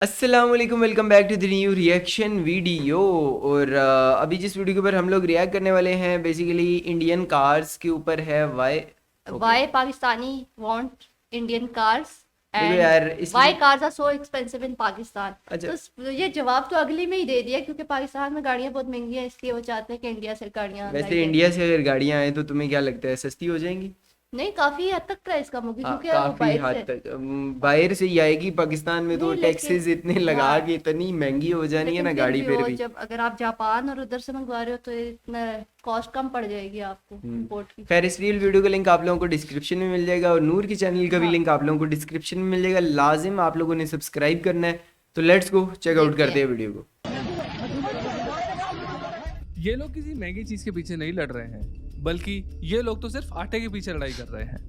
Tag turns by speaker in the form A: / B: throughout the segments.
A: अस्सलाम वालेकुम, welcome back to the new reaction video. और अभी जिस वीडियो के ऊपर हम लोग रिएक्ट करने वाले हैं बेसिकली इंडियन कार्स के ऊपर है। Why okay
B: Why Pakistani want Indian cars
A: देखो
B: and
A: यार
B: why
A: इसमें
B: cars are so expensive in Pakistan?
A: अच्छा
B: ये जवाब तो अगली में ही दे दिया क्योंकि पाकिस्तान में गाड़ियां बहुत महंगी हैं, इसलिए वो चाहते हैं कि इंडिया से गाड़ियां लाई
A: वैसे
B: जाए।
A: इंडिया से अगर गाड़ियां आए तो तुम्हें क्या लगता है सस्ती हो जाएंगी?
B: नहीं, काफी हद तक प्राइस कम होगी
A: हाँ
B: क्योंकि वो
A: काफी
B: बाहर
A: हद
B: से
A: तक बाहर से ही आएगी। पाकिस्तान में तो
B: नहीं, लेकिन
A: टैक्सेस इतने लगा
B: हाँ,
A: के इतनी महंगी हो जानी है
B: लेकिन
A: ना
B: फिर
A: गाड़ी
B: भी
A: फिर
B: वो
A: भी।
B: जब अगर आप जापान और उधर से मंगवा रहे हो तो इतना कॉस्ट कम पड़ जाएगी आपको इंपोर्ट की।
A: खैर इस रियल वीडियो का लिंक आप लोगों को डिस्क्रिप्शन में मिल जाएगा और नूर के चैनल का भी
B: हाँ,
A: लिंक आप लोगों को डिस्क्रिप्शन में मिल जाएगा। लाजिम आप लोगों ने सब्सक्राइब करना है। तो लेट्स गो चेकआउट
B: देखते
A: करते
B: हैं।
A: हैं वीडियो को।
C: ये लोग किसी महंगी चीज के पीछे नहीं लड़ रहे हैं, बल्कि ये लोग तो सिर्फ आटे के पीछे लड़ाई कर रहे हैं।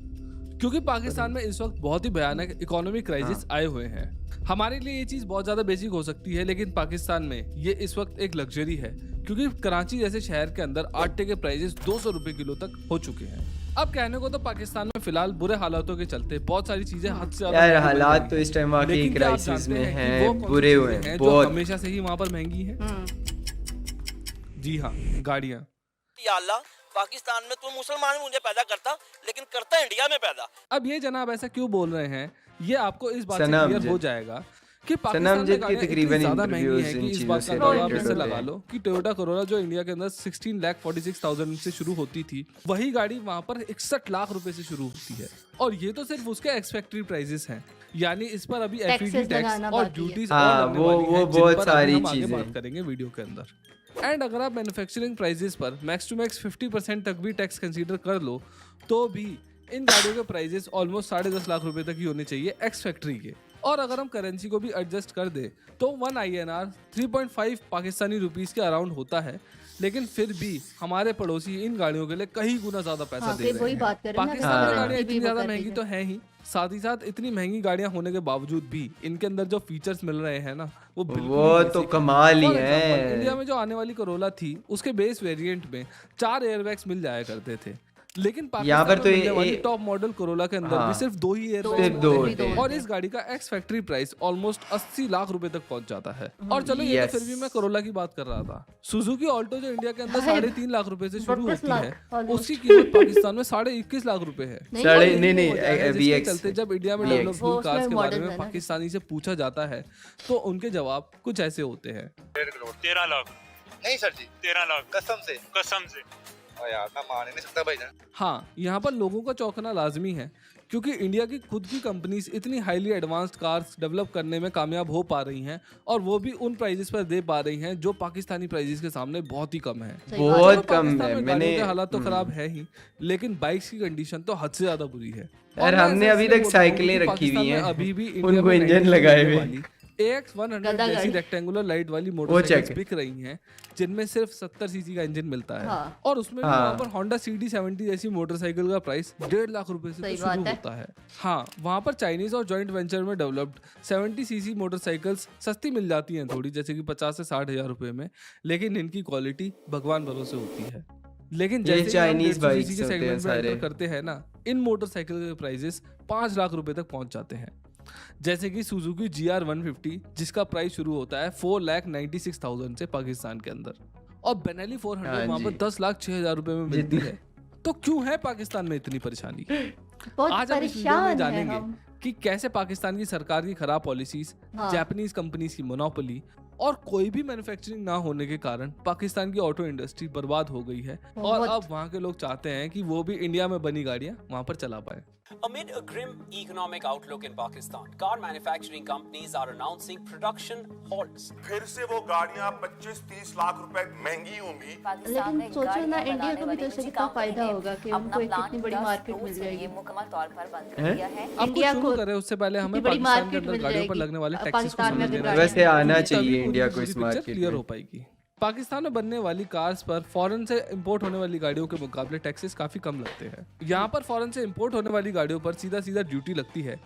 C: क्योंकि पाकिस्तान में इस वक्त बहुत ही भयानक इकोनॉमिक क्राइसिस आए हुए हैं। हमारे लिए ये चीज बहुत ज्यादा बेसिक हो सकती है, लेकिन पाकिस्तान में ये इस वक्त एक लग्जरी है, क्योंकि कराची जैसे शहर के अंदर आटे के प्राइसेस 200 रुपए किलो तक हो चुके हैं। अब कहने को तो पाकिस्तान में फिलहाल बुरे हालातों के चलते बहुत सारी चीजें हद से ज्यादा
A: यार
C: महंगी बढ़
A: हालात
C: गई
A: तो
C: हैं।
A: इस टाइम वाकई
C: लेकिन क्या आप
A: क्राइसिस
C: जानते
A: में
C: हैं कि
A: हैं,
C: वो कौन सी
A: बुरे हुए
C: चीजें
A: हैं
C: हैं जो
A: बहुत।
C: हमेशा से ही वहाँ पर महंगी है? जी हाँ, गाड़ियाँ।
D: या अल्लाह, पाकिस्तान में तू मुसलमान मुझे पैदा करता, लेकिन करता इंडिया में पैदा।
C: अब ये जनाब ऐसा क्यों बोल रहे हैं, ये आपको इस बात से
A: सनम
C: क्लियर हो
A: जद
C: जाएगा कि पाकिस्तान
A: सनम
C: में
A: जद की
C: गाड़ियाँ इतनी
A: तकरीबन
C: ज्यादा महंगी
A: इंटरव्यूज
C: है कि
A: इन
C: इस
A: चीजों
C: बात
A: से
C: का अंदाजा आप
A: रिलेटेड
C: इससे
A: होते
C: लगा
A: हैं।
C: लो कि टोयोटा कोरोला जो इंडिया के अंदर 16,46,000 से शुरू होती थी, वही गाड़ी वहाँ पर 61 लाख रुपए से शुरू होती है। और ये तो सिर्फ उसके एक्स फैक्ट्री प्राइसेस हैं, यानी इस पर अभी
B: टैक्सेस
C: एफईडी टैक्स
B: लगाना
C: और
B: बाकी है।
C: ड्यूटीज
A: हाँ,
C: और लगने
A: वो
C: वाली हैं, जिन
A: बहुत
C: पर
A: सारी
C: अभी हम आगे
A: चीजें।
C: बात करेंगे वीडियो के अंदर। एंड अगर आप मैन्युफैक्चरिंग प्राइसेस पर मैक्स टू मैक्स 50% तक भी टैक्स कंसीडर कर लो, तो भी इन गाड़ियों के प्राइसेस ऑलमोस्ट 10.5 लाख रुपए तक ही होने चाहिए एक्स फैक्ट्री के। और अगर हम करेंसी को भी एडजस्ट कर दे तो 1 INR 3.5 पाकिस्तानी रुपीस के अराउंड होता है, लेकिन फिर भी हमारे पड़ोसी इन गाड़ियों के लिए कई गुना ज्यादा पैसा
B: हाँ,
C: दे
B: फिर
C: रहे
B: वही
C: हैं।
B: बात कर रहे हैं ना,
C: पाकिस्तान में
B: करेंसी
C: गाड़ियाँ
B: भी
C: इतनी
B: वो
C: ज्यादा
B: कर
C: महंगी
B: रही
C: तो है ही, साथ ही साथ इतनी महंगी गाड़ियां होने के बावजूद भी इनके अंदर जो फीचर्स मिल रहे हैं ना, वो बिल्कुल
A: वो तो कमाल ही
C: For example,
A: है।
C: इंडिया में जो आने वाली कोरोला थी, उसके बेस वेरिएंट में 4 एयरबैग्स मिल जाया करते थे, लेकिन
A: यहाँ पर
C: पाकिस्तान
A: तो
C: में मिलने वाली
A: ये
C: टॉप मॉडल कोरोला के अंदर
A: हाँ,
C: भी सिर्फ 2 ही
A: सिर्फ
C: एयरबैग्स
A: दो
C: मिलते हैं।
A: होते
C: और
A: हैं।
C: इस गाड़ी का ex factory price almost 80 lakh रुपए तक पहुंच जाता है। और चलो ये तो फिर भी मैं कोरोला की बात कर रहा था। सुजुकी ऑल्टो जो इंडिया के अंदर 3.5 लाख रुपए से शुरू
B: 32
C: होती
B: लाख
C: है,
B: almost।
C: उसकी कीमत पाकिस्तान में 21.5 लाख रुपए है।
B: नहीं,
A: साढ़े
B: वो-
A: नहीं नहीं
C: हो जाएगा, जिसके
A: VX
C: चलते जब इंडिया में
A: VX
C: डेवलप
B: वो
C: हुई
B: उसमें
C: कार्स के बारे
B: मॉडल्स
C: में
B: है ना।
C: पाकिस्तानी से पूछा जाता है, तो उनके जवाब कुछ ऐसे होते हैं।
E: 13 लाख।
F: नहीं सर जी,
E: 13 लाख
F: कसम से।
E: कसम से।
F: यार मैं मान ही नहीं सकता भाईजान।
C: हाँ, यहाँ पर लोगों का चौंकना लाजमी है, क्योंकि इंडिया की खुद की कंपनीज इतनी हाईली एडवांस्ड कार्स डेवलप करने में कामयाब हो पा रही हैं, और वो भी उन प्राइजेस पर दे पा रही हैं जो पाकिस्तानी प्राइजेस के सामने बहुत ही कम है।
B: सही बात है।
A: बहुत
C: चलो,
A: कम
C: पाकिस्तान
A: है।
C: में
A: मैंने
C: गाड़ियों के हालात तो खराब है ही, लेकिन बाइक्स की कंडीशन तो हद से ज्यादा बुरी है।
A: यार
C: और मैं
A: हमने
C: ऐसा
A: अभी
C: इसलिए
A: तक
C: बोल रहा हूँ
A: साइकिलें
C: क्योंकि
A: रखी हुई
C: पाकिस्तान में
A: हैं,
C: अभी भी इंडिया
A: उनको
C: में
A: इंजन
C: 90
A: लगाए
C: मिलने
A: हुए
C: वाली AX100
B: गदा
C: जैसी
B: गाड़ी।
C: रेक्टेंगुलर लाइट वाली
A: check
C: मोटरसाइकिल्स
A: है।
C: बिक रही हैं, जिनमें सिर्फ 70 सीसी का इंजन मिलता है।
B: हाँ।
C: और उसमें भी
A: हाँ।
C: वहाँ पर होंडा CD70 जैसी मोटरसाइकिल का प्राइस 1.5 लाख रुपए से
B: सही
C: तो
B: बात
C: शुरू
B: है।
C: होता है। हाँ, वहाँ पर चाइनीज और जॉइंट वेंचर में डेवलप्ड 70 सीसी मोटरसाइकिल्स सस्ती मिल जाती हैं थोड़ी, जैसे कि 50 से 60 हजार रुपए में, लेकिन इनकी क्वालिटी भगवान भरोसे होती है। लेकिन
A: ये
C: जैसे ही हम
A: चाइनीज
C: 150
A: बाइक्स
C: सीसी के
A: होते हैं
C: सेगमेंट में
A: सारे।
C: एंटर करते हैं ना, इन मोटरसाइकिल के प्राइसेस 5 लाख रुपए तक पहुंच जाते हैं। जैसे कि सुजुकी GR150, जिसका प्राइस शुरू होता है 4,96,000 से पाकिस्तान के अंदर, और बेनेली 400
A: हाँ
C: वहाँ पर
A: जी।
C: 10,06,000 रुपए में मिलती
A: जितने-
C: है। तो क्यों है पाकिस्तान में इतनी परेशानी?
B: बहुत
C: आज हम इस वीडियो में
B: परेशान है
C: जानेंगे
B: हम।
C: कि कैसे पाकिस्तान की सरकार की खराब पॉलिसीज,
B: हाँ।
C: जापानीज कंपनीज की मोनोपोली और कोई भी मैन्युफैक्चरिंग ना होने के कारण पाकिस्तान की ऑटो इंडस्ट्री बर्बाद हो गई है, और
B: बहुत।
C: अब वहाँ के लोग चाहते हैं कि वो भी इंडिया में बनी गाड़ियाँ वहाँ पर चला पाए।
D: Amid a grim economic outlook in Pakistan, car manufacturing companies are announcing production halts.
E: फिर से वो गाड़ियां 25-30 लाख रुपए महंगी होंगी।
B: लेकिन सोचो ना, इंडिया को भी तो इससे कितना फायदा होगा कि उनको एक इतनी बड़ी मार्केट मिल जाएगी।
G: मुकम्मल तौर पर बंद कर
A: हैं?
G: दिया है।
C: अब कुछ
B: इंडिया
C: शुरू
B: को
C: करें उससे पहले हमें
B: इतनी बड़ी
C: पाकिस्तान के
B: मार्केट
C: अंदर
B: मिल
C: गाड़ियों पर
B: जाएगी।
C: लगने वाले टैक्सेस को
B: पाकिस्तान में
C: समझ
B: अगर
C: लेना
A: वैसे
C: चाहिए।
A: आना
C: तभी
A: चाहिए
C: पूरी
A: इंडिया
C: की
A: को
C: पूरी
A: इस
C: पिक्चर
A: मार्केट
C: क्लियर
A: में।
C: हो पाएगी। पाकिस्तान में बनने वाली कार्स पर फॉरेन से इंपोर्ट होने वाली गाड़ियों के मुकाबले टैक्सेस काफी कम लगते हैं। यहाँ पर फॉरेन से इंपोर्ट होने वाली गाड़ियों पर सीधा सीधा ड्यूटी लगती है,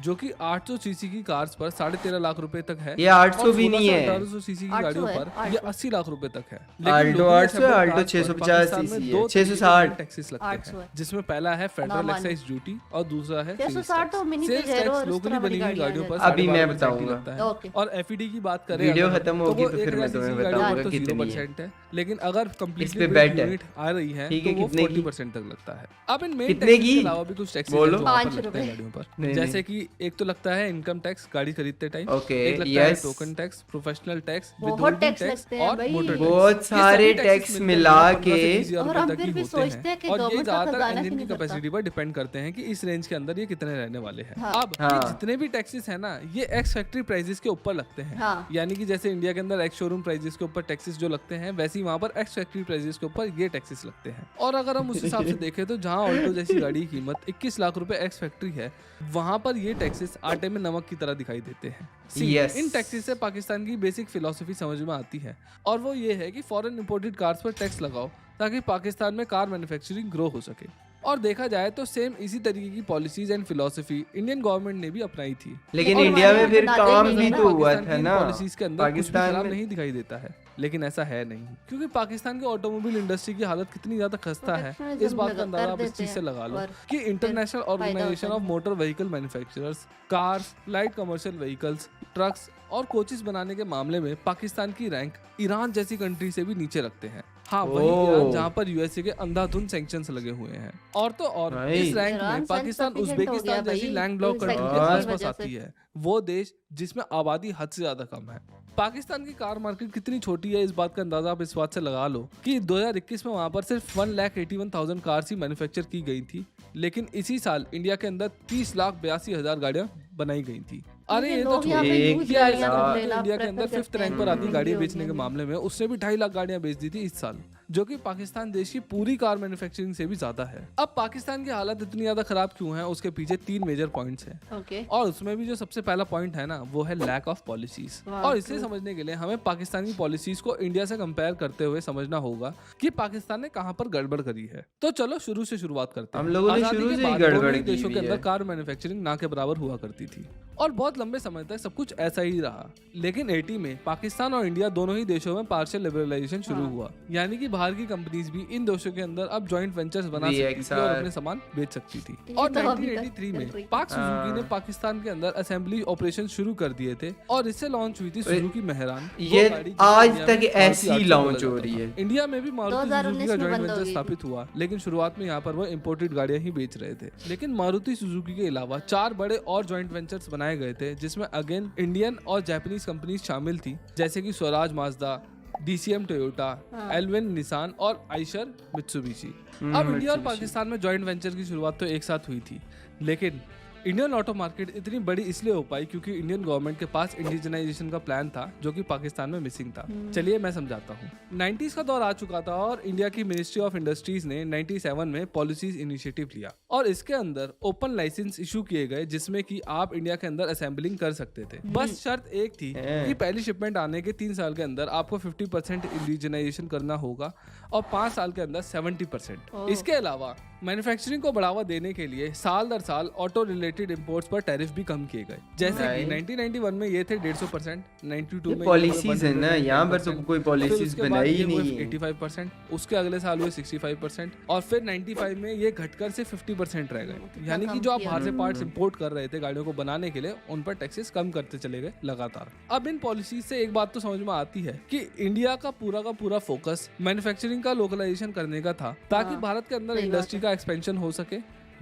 C: जो कि 800 सीसी की कार्स पर 13.5 लाख रुपए तक है।
A: ये 800 भी नहीं है,
C: 1800 सीसी की
B: 800
C: गाड़ियों
B: है,
C: पर ये 80 लाख रुपए तक है।
A: आल्टो 800 है, आल्टो 650 सीसी है, 660
C: टैक्सेस लगते
B: 800
C: हैं,
B: है।
C: जिसमें पहला है फेडरल
B: नॉर्मल।
C: एक्साइज ड्यूटी और दूसरा है
B: 660 तो मिनी
C: सेल्स
B: पेजेरो
C: टैक्स
B: और उस
C: लोकली
B: तरह
C: बनी
B: वाली
C: हुई गाड़ियों पर
B: गाड़ियां
A: अभी मैं
C: 12% ही
A: बताऊंगा।
C: लगता है।
B: ओके।
C: और एफईडी की बात करें
A: वीडियो
C: अगर,
A: खत्म होगी
C: वो
A: तो फिर मैं
C: 1000
A: तुम्हें
C: सीसी
A: बताऊंगा
C: गाड़ियों पर तो
A: कितनी है।
C: 0% है, लेकिन अगर
A: इस पे
C: कंप्लीटली
A: bet है।
C: यूनिट आ रही है
A: ठीक
C: तो
A: है,
C: वो
A: कितने की?
C: 40% तक लगता है। अब इन मेन
A: कितने
C: टैक्सेस
A: की?
C: के अलावा भी कुछ टैक्सेस
A: बोलो।
C: हैं जो वहाँ पर
B: 5
C: लगते हैं
B: रुपए।
C: गाड़ियों पर,
A: नहीं,
C: जैसे कि एक तो लगता है इनकम टैक्स गाड़ी खरीदते टाइम,
A: ओके,
C: एक लगता है
A: yes.
C: Token tax, professional tax,
B: बहुत
C: withholding
B: टैक्स
C: टैक्स
B: लगते हैं
C: और
B: भाई।
C: Motor tax.
A: बहुत
C: ये
A: सारे
C: सभी
A: टैक्स
C: मिलकर
A: मिला
C: 15 से
A: के
C: 20 हज़ार
B: और
C: रुपए
B: हम
C: तक
B: फिर
C: ही
B: भी
C: होते
B: सोचते हैं कि
C: और ये
B: गवर्नमेंट का
C: ज्यादातर
B: खजाना
C: इंजन
B: क्यों
C: की
B: नहीं भरता?
C: कैपेसिटी पर डिपेंड करते हैं कि इस रेंज के अंदर ये कितने रहने वाले हैं।
B: हाँ।
C: अब ये
A: हाँ।
C: जितने भी टैक्सेस है ना, ये एक्स फैक्ट्री प्राइसेस के ऊपर लगते हैं।
B: हाँ।
C: यानी कि जैसे इंडिया के अंदर एक्स शोरूम प्राइसेस के ऊपर टैक्सेस जो लगते हैं, वैसे ही वहाँ पर एक्स फैक्ट्री प्राइसेस के ऊपर ये टैक्सेस लगते हैं। और अगर हम उस हिसाब से देखें तो जहाँ ऑल्टो जैसी गाड़ी की कीमत 21 लाख रुपए एक्स फैक्ट्री है, वहाँ पर ये टैक्सेस आटे में नमक की तरह दिखाई देते हैं।
A: Yes.
C: इन टैक्सेस से पाकिस्तान की बेसिक फिलॉसफी समझ में आती है, और वो ये है कि फॉरेन इंपोर्टेड कार्स पर टैक्स लगाओ ताकि पाकिस्तान में कार मैन्युफैक्चरिंग ग्रो हो सके। और देखा जाए तो सेम इसी तरीके की policies and philosophy Indian government ने भी अपनाई थी।
A: लेकिन
B: और
A: इंडिया में
B: हमारे
A: फिर
B: बनाते
A: काम
B: ही
A: भी
B: है
A: तो हुआ
C: पाकिस्तान
A: था
C: की
A: ना।
C: पॉलिसीज के अंदर कुछ भी
A: पाकिस्तान
C: खराब
A: में
C: नहीं दिखाई देता है, लेकिन ऐसा है नहीं, क्योंकि पाकिस्तान की ऑटोमोबाइल इंडस्ट्री की हालत कितनी ज्यादा खस्ता है, इस बात का अंदाजा आप इस चीज से लगा लो कि international organisation of motor vehicle manufacturers cars, light commercial vehicles, trucks और कोचेस बनाने के मामले में पाकिस्तान की रैंक ईरान जैसी कंट्री से भी नीचे रखते हैं। हाँ, वही ईरान जहाँ पर यूएसए के अंधाधुंध सैंक्शंस लगे हुए हैं। और तो और
A: भाई।
C: इस रैंक
B: ईरान
C: में पाकिस्तान
B: self-sufficient हो गया
C: उज्बेकिस्तान जैसी
B: भाई,
C: लैंड लॉक
B: तो
C: कंट्री के
B: sanctions की
C: आसपास
B: वजह
C: आती
B: से।
C: है, वो देश जिसमें आबादी हद से ज्यादा कम है। पाकिस्तान की कार मार्केट कितनी छोटी है, इस बात का अंदाजा आप इस बात से लगा लो कि 2021 में वहां पर सिर्फ 1,81,000 कार्स ही मैन्युफैक्चर की गई थी, लेकिन इसी साल इंडिया के अंदर 30,82,000 गाड़ियां बनाई गई थी। अरे ये तो
B: लोग यहाँ पे
C: छोड़िए,
A: एक
B: यूज
C: ये
B: गाड़ियां
C: ऐसा
B: तो
C: है कि
B: लेना
C: इंडिया के अंदर
B: prefer
C: 5th
B: करते
C: रैंक
B: हैं।
C: पर आती गाड़ियां
B: महंगी
C: बेचने के
B: होगी।
C: मामले में, उसने भी 2.5 लाख गाड़ियां बेच दी थी इस साल, जो कि पाकिस्तान देश की पूरी कार मैन्युफैक्चरिंग से भी ज्यादा है। अब पाकिस्तान की हालत इतनी ज्यादा खराब क्यों है, उसके पीछे 3 मेजर पॉइंट्स हैं।
B: ओके।
C: और उसमें भी जो सबसे पहला पॉइंट है ना, वो है लैक ऑफ पॉलिसीज।
B: वाह,
C: और इसे समझने के लिए हमें पाकिस्तान की पॉलिसीज को इंडिया से कंपेयर करते हुए समझना होगा कि पाकिस्तान ने कहां पर गड़बड़ करी है। तो चलो शुरू से शुरुआत करते हैं।
A: हम लोगों ने
C: आजादी
A: शुरू
C: के
A: से ही
C: बाद
A: गड़बड़
C: दोनों ही
A: की
C: देशों के
A: हुई
C: अंदर
A: है।
C: कार मैन्युफैक्चरिंग ना के बराबर हुआ करती थी, और बहुत लंबे समय तक सब कुछ ऐसा ही रहा। लेकिन 80 में पाकिस्तान और इंडिया दोनों ही देशों में पार्शियल लिबरलाइजेशन शुरू हुआ, यानी कि बाहर की कंपनीज भी इन देशों के अंदर अब जॉइंट वेंचर्स बना सकती थी और अपने सामान बेच सकती थी।
B: ये
C: और
B: तो अभी तक
C: 1983
B: चल
C: में
B: रही।
C: पाक सुजुकी ने पाकिस्तान के अंदर असेंबली ऑपरेशन शुरू कर दिए थे, और इससे लॉन्च हुई थी सुजुकी मेहरान।
A: ये
C: वो गाड़ी जिसे
A: आज
C: इंडिया
A: तक
C: में
A: ऐसी
C: मारुति
A: launch
C: बोला
A: हो
C: जाता
A: रही
C: था।
A: है।
C: इंडिया में भी मारुति
B: 2019
C: सुजुकी का
B: में
C: जॉइंट
B: बंद हो
C: वेंचर
B: गई थी।
C: स्थापित हुआ, लेकिन शुरुआत में यहाँ पर वो इंपोर्टेड गाड़ियां ही बेच रहे थे। लेकिन मारुति सुजुकी के अलावा 4 बड़े और जॉइंट वेंचर्स बनाए गए थे, जिसमें अगेन इंडियन और जापानीज कंपनीज शामिल थी, जैसे कि Swaraj Mazda, DCM Toyota, Elvin Nissan और आइशर मित्सुबिशी। अब इंडिया और पाकिस्तान में जॉइंट वेंचर की शुरुआत तो एक साथ हुई थी, लेकिन इंडियन ऑटो मार्केट इतनी बड़ी इसलिए हो पाई क्योंकि इंडियन गवर्नमेंट के पास इंडिजनाइजेशन का प्लान था, जो कि पाकिस्तान में मिसिंग था। चलिए मैं समझाता हूँ। 90s का दौर आ चुका था और इंडिया की मिनिस्ट्री ऑफ इंडस्ट्रीज ने 97 में पॉलिसीज इनिशिएटिव लिया, और इसके अंदर ओपन लाइसेंस इशू किए गए, जिसमें कि आप इंडिया के अंदर असेंबलिंग कर सकते थे। बस शर्त एक थी कि पहली शिपमेंट आने के 3 साल के अंदर आपको 50% इंडिजनाइजेशन करना होगा और 5 साल के अंदर 70%। इसके अलावा मैन्युफैक्चरिंग को बढ़ावा देने के लिए साल दर साल ऑटो रिलेटेड इंपोर्ट्स पर टैरिफ भी कम किए गए, जैसे कि 1991 में ये थे 150%, 92 में
A: पॉलिसीज है ना, यहाँ पर तो कोई पॉलिसीज बनाई ही नहीं है।
C: 85%, उसके अगले साल हुए 65%, और फिर 95 में ये घटकर से 50% रह गए। यानी कि जो आप बाहर से पार्ट्स इंपोर्ट कर रहे थे गाड़ियों को बनाने के लिए, उन पर टैक्सेस कम करते चले गए लगातार। अब इन पॉलिसीज से एक बात तो समझ में आती है कि इंडिया का पूरा फोकस मैन्युफैक्चरिंग का लोकलाइजेशन करने का था, ताकि भारत के अंदर इंडस्ट्री का एक्सपेंशन हो सके,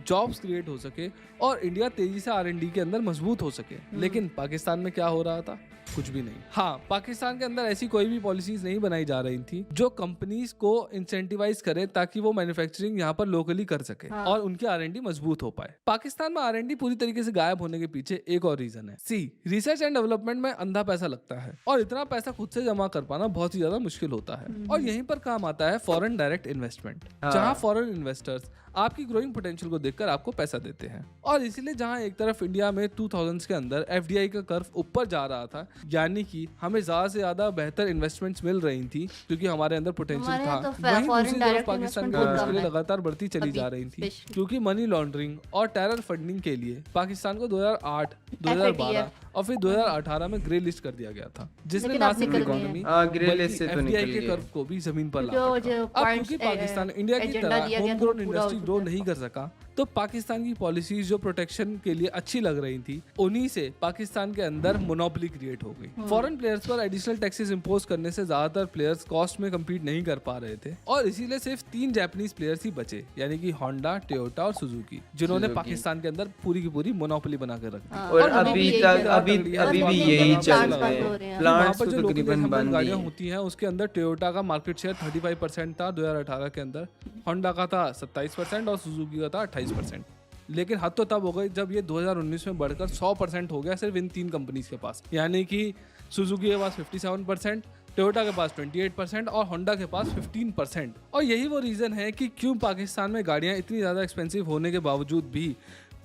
C: जॉब्स क्रिएट हो सके और इंडिया तेजी से R&D के अंदर मजबूत हो सके। लेकिन पाकिस्तान में क्या हो रहा था? कुछ भी नहीं। हाँ, पाकिस्तान के अंदर ऐसी कोई भी पॉलिसीज नहीं बनाई जा रही थी जो कंपनीज को इंसेंटिवाइज करे ताकि वो मैन्युफैक्चरिंग यहाँ पर लोकली कर सके और उनकी R&D मजबूत हो पाए। पाकिस्तान में R&D पूरी तरीके से गायब होने के पीछे एक और रीजन है। रिसर्च एंड डेवलपमेंट में अंधा पैसा लगता है, और इतना पैसा खुद से जमा कर पाना बहुत ही ज्यादा मुश्किल होता है। और यहीं पर काम आता है फॉरेन डायरेक्ट इन्वेस्टमेंट, जहाँ फॉरेन इन्वेस्टर्स आपकी ग्रोइंग पोटेंशियल को देखकर आपको पैसा देते हैं। और इसीलिए जहां एक तरफ इंडिया में 2000s के अंदर FDI का कर्व ऊपर जा रहा था, यानी कि हमें ज्यादा से ज्यादा बेहतर इन्वेस्टमेंट्स मिल रही थी क्योंकि हमारे अंदर पोटेंशियल
B: हमारे
C: था,
B: यहाँ तो
C: वहीं
B: foreign
C: दूसरी तरफ
B: direct
C: पाकिस्तान की
B: investment बहुत
C: मुश्किलें
B: कम है
C: लगातार बढ़ती चली
B: अभी,
C: जा रही थी
B: especially।
C: क्योंकि मनी लॉन्ड्रिंग और टेरर फंडिंग के लिए पाकिस्तान को 2008, 2012 और फिर 2018 में ग्रे लिस्ट कर दिया गया था, जिसने
B: लेकिन
C: ना
B: अब
C: सिर्फ
B: निकल गए
C: इकोनॉमी
A: हाँ, ग्रे
C: बल्कि
A: लिस्ट से तो
C: FDI
A: निकल
C: के
A: गए।
C: कर्व को भी जमीन पर ला
B: जो
C: सका। अब
B: points,
C: क्योंकि पाकिस्तान इंडिया की
B: एजेंडा
C: तरह
B: दिया गया
C: होम
B: था,
C: ग्रोन
B: पूरा हो
C: इंडस्ट्री ग्रो
B: चुका है।
C: नहीं कर सका, तो पाकिस्तान की पॉलिसीज जो प्रोटेक्शन के लिए अच्छी लग रही थी, उन्हीं से पाकिस्तान के अंदर मोनोपोली क्रिएट हो गई। फॉरेन प्लेयर्स पर एडिशनल टैक्सेस इंपोज करने से ज्यादातर प्लेयर्स कॉस्ट में कम्पीट नहीं कर पा रहे थे और इसीलिए सिर्फ 3 जापानीज प्लेयर्स ही बचे, यानी कि होंडा, टोयोटा और सुजुकी, जिन्होंने
A: Suzuki।
C: पाकिस्तान के अंदर पूरी की पूरी मोनोपोली बना कर रख दी।
B: हाँ,
A: और
B: अभी
A: अभी
B: भी
A: तक
B: यही
A: अभी
C: तगड़ी है।
A: अभी भी
B: और
A: यही
B: plants
A: चल
B: बंद
A: रहे
B: हो
A: हैं।
B: रहे हैं।
C: वहाँ
A: प्लांट्स
C: पर
A: तो
C: जो लोकल
A: तकरीबन
C: असेंबल
A: बंद ही
C: गाड़ियाँ
A: हैं।
C: होती हैं उसके अंदर टोयोटा का मार्केट शेयर 35% था 2018 के अंदर, होंडा का था 27% और सुजुकी का था 28%। लेकिन हद तो तब हो गई जब ये 2019 में बढ़कर 100% हो गया सिर्फ इन 3 कंपनीज के पास, यानी कि सुजुकी के पास 57%, टोयोटा के पास 28% और होंडा के पास 15%। और यही वो रीज़न है कि क्यों पाकिस्तान में गाड़ियाँ इतनी ज़्यादा एक्सपेंसिव होने के बावजूद भी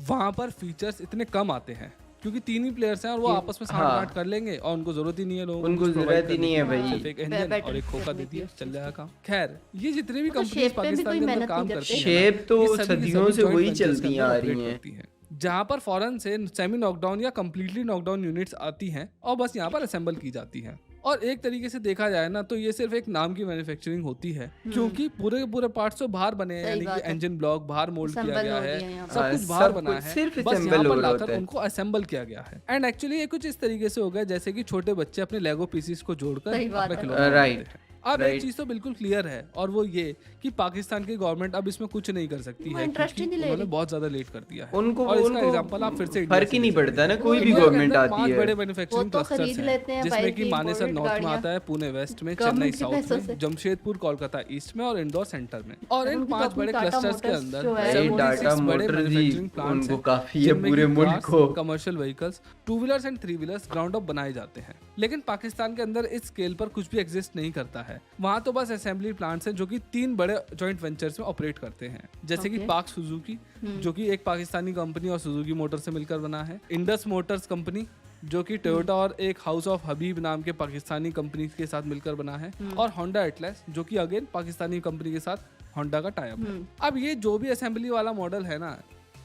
C: वहाँ पर फीचर्स इतने कम आते हैं, क्योंकि 3 ही प्लेयर्स हैं और वो आपस में
A: हाँ।
C: साठ-गांठ कर लेंगे और उनको जरूरत ही नहीं है लोगों
A: उनको
C: कुछ provide
A: जरूरत ही
C: करने
A: नहीं है
C: की।
A: भाई।
C: सिर्फ एक इंजन
B: बैटरी
C: और एक खोखा
B: से
C: दे दिया,
B: होती
C: चल
B: है
C: जाएगा काम। खैर, ये जितने भी
B: वो तो
C: कंपनीज
B: shape पे भी
C: पाकिस्तान
B: कोई
C: के अंदर
B: मेहनत
C: काम
B: नहीं
C: करती हैं,
A: शेप तो
C: ये सभी की
A: सदियों
C: सभी
A: से
C: joint
A: वही
C: ventures के
A: चलती
C: अंदर
A: आ
C: operate
A: रही हैं।
C: करती हैं, जहाँ पर फॉरेन से सेमी नॉकडाउन या कम्प्लीटली नॉकडाउन यूनिट्स आती हैं और बस यहाँ पर असेंबल की जाती हैं। और एक तरीके से देखा जाए ना तो ये सिर्फ एक नाम की मैन्युफैक्चरिंग होती है, क्योंकि पूरे के पूरे पार्ट्स तो बाहर बने हैं,
B: सही
C: यानी
B: बात
C: कि
B: है।
C: इंजन ब्लॉक बाहर मोल्ड किया
B: Assemble
C: गया
B: हो
C: है,
B: रही है यहाँ
C: सब
A: पर।
C: कुछ
A: हाँ,
C: बाहर
A: सब
C: बना
A: कुछ
C: है,
A: सिर्फ
C: बस
A: assemble
C: यहाँ पर
A: हो रहा
C: लाकर
A: होता है।
C: उनको असेंबल किया गया है। एंड एक्चुअली ये कुछ इस तरीके से हो गया जैसे कि छोटे बच्चे अपने लेगो पीसीस को जोड़कर
B: सही बात
C: अपना
B: है।
C: खिलौना
A: Right,
C: बनाते हैं। अब
A: right।
C: एक चीज तो बिल्कुल क्लियर है और वो ये कि पाकिस्तान की गवर्नमेंट अब इसमें कुछ नहीं कर सकती
B: वो
C: है,
B: interest ही
C: क्योंकि
B: नहीं ले
C: उन्होंने
B: रही।
C: बहुत ज्यादा लेट कर दिया है।
A: उनको
C: और इसका
A: उनको
C: एग्जांपल आप फिर से इंडिया
A: फर्क
C: से
A: ही नहीं
C: ले सकते
A: पड़ता ना,
C: हैं।
A: कोई भी
C: इंडिया के
A: गवर्नमेंट
C: अंदर
A: आती
C: 5
A: है।
C: बड़े
B: वो
C: मैन्युफैक्चरिंग
B: तो
C: क्लस्टर्स
B: खरीद लेते हैं
C: जिसमें
B: बाहर
C: कि
B: की
C: मानेसर
B: imported
C: नॉर्थ में
B: गाड़ियाँ।
C: आता है, पुणे वेस्ट में, चेन्नई
B: Government के
C: साउथ
B: पैसों
C: में,
B: से।
C: जमशेदपुर कोलकाता ईस्ट में और इंदौर सेंटर में। और इन
B: उनकी
C: 5
B: अपनी
C: बड़े
B: टाटा
C: क्लस्टर्स के
B: मोटर्स
C: अंदर
B: जो है,
A: भाई,
B: 76
A: टाटा
C: बड़े
A: मोटर्स ही
C: मैन्युफैक्चरिंग प्लांट्स
A: उनको
C: हैं,
A: काफी है
C: जिनमें
A: पूरे
C: कि
A: मुल्क
C: cars,
A: को।
C: Commercial vehicles, 2 wheelers and 3 wheelers ground up बनाए जाते हैं। लेकिन पाकिस्तान के अंदर इस स्केल पर कुछ भी एग्जिस्ट नहीं करता है। वहाँ तो बस असेंबली प्लांट्स हैं जो कि 3 बड़े जॉइंट वेंचर्स में ऑपरेट करते हैं, जैसे कि
B: Okay।
C: पाक सुजुकी, जो कि एक पाकिस्तानी कंपनी और सुजुकी मोटर से मिलकर बना है, इंडस मोटर्स कंपनी जो कि टोयोटा और एक हाउस ऑफ हबीब नाम के पाकिस्तानी कंपनी के साथ मिलकर बना है, और होंडा एटलस जो कि अगेन पाकिस्तानी कंपनी के साथ होंडा का टाई अप है। अब ये जो भी असेंबली वाला मॉडल है ना,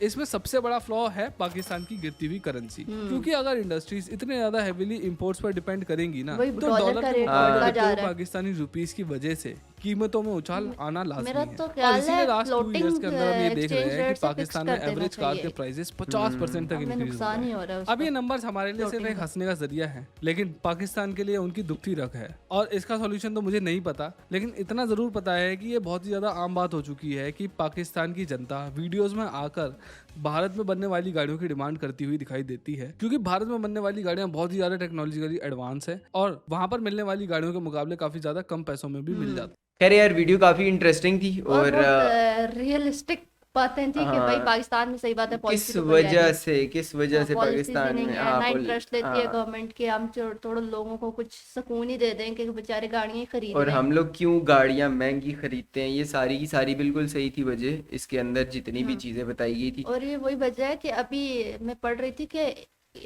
C: इसमें सबसे बड़ा फ्लॉ है पाकिस्तान की गिरती हुई करेंसी, क्योंकि अगर इंडस्ट्रीज इतने ज्यादा हेवीली इंपोर्ट्स पर डिपेंड करेंगी ना,
B: वही
C: तो
B: डॉलर
C: डॉलर
B: का
C: के
B: रेट
C: मुकाबले
B: बढ़ता जा
C: तो
B: रहा है।
C: पाकिस्तानी रुपीस की वजह से कीमतों में उछाल आना लाजमी
B: मेरा
C: है।
B: तो
C: और
B: ख्याल
C: इसीलिए
B: है
C: लास्ट 2
B: floating,
C: इयर्स के अंदर हम ये देख रहे
B: exchange
C: हैं कि
B: rate से
C: पाकिस्तान
B: fix
C: में
B: कर देना
C: एवरेज कार के
B: चाहिए।
C: प्राइसेस 50% तक
B: हमें
C: इंक्रीज हो
B: नुकसान ही
C: रहे
B: हो रहा है
C: हैं। अब ये
B: उसका।
C: नंबर्स हमारे लिए सिर्फ
B: Floating
C: एक
B: का।
C: हंसने का जरिया है, लेकिन पाकिस्तान के लिए उनकी दुखती रख है और इसका सॉल्यूशन तो मुझे नहीं पता, लेकिन इतना जरूर पता है कि ये बहुत ही ज्यादा आम बात हो चुकी है कि पाकिस्तान की जनता वीडियोस में आकर भारत में बनने वाली गाड़ियों की डिमांड करती हुई दिखाई देती है, क्योंकि भारत में बनने वाली गाड़ियां बहुत ही ज्यादा टेक्नोलॉजिकली एडवांस है और वहां पर मिलने वाली गाड़ियों के मुकाबले काफी ज्यादा कम पैसों में भी मिल जाती है।
A: खैर यार, वीडियो काफी इंटरेस्टिंग थी
B: और
A: और
B: रियलिस्टिक बातें थी कि
A: हाँ,
B: भाई पाकिस्तान में सही बात है
A: किस
B: policy तो कोई है
A: वजह
B: नहीं।
A: से किस वजह से
B: पॉलिसीज
A: पाकिस्तान
B: नहीं
A: में
B: है
A: हाँ
B: ना,
A: पॉलि-
B: इंटरेस्ट लेती है
A: हाँ।
B: गवर्नमेंट की। हम थोड़ा लोगों को कुछ सुकून ही दे दें कि बेचारे गाड़ियां ही खरीद
A: और
B: लें।
A: हम लोग क्यों गाड़ियां महंगी खरीदते हैं, ये सारी की सारी बिल्कुल सही थी वजह, इसके अंदर जितनी भी चीजें बताई गई थी।
B: और ये वही वजह है कि अभी मैं पढ़ रही थी कि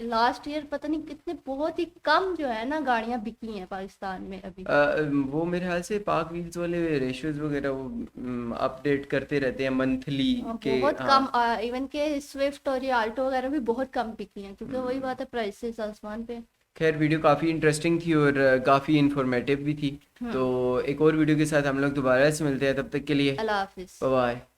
B: लास्ट ईयर पता नहीं कितने बहुत ही कम जो है ना गाड़ियां बिकी हैं पाकिस्तान में अभी।
A: वो मेरे ख्याल से पाक व्हील्स वाले रेशियोज वगैरह वो अपडेट करते रहते हैं मंथली के।
B: बहुत
A: हाँ,
B: कम, इवन के स्विफ्ट और ये आल्टो वगैरह भी बहुत कम बिकी हैं, क्योंकि वही बात है प्राइसेस आसमान पे।
A: खैर वीडियो काफ़ी इंटरेस्टिंग थी और काफ़ी इंफॉर्मेटिव भी थी। तो एक और वीडियो के साथ हम लोग दोबारा से मिलते हैं, तब तक के लिए
B: अल्लाह हाफिज।
A: बाय।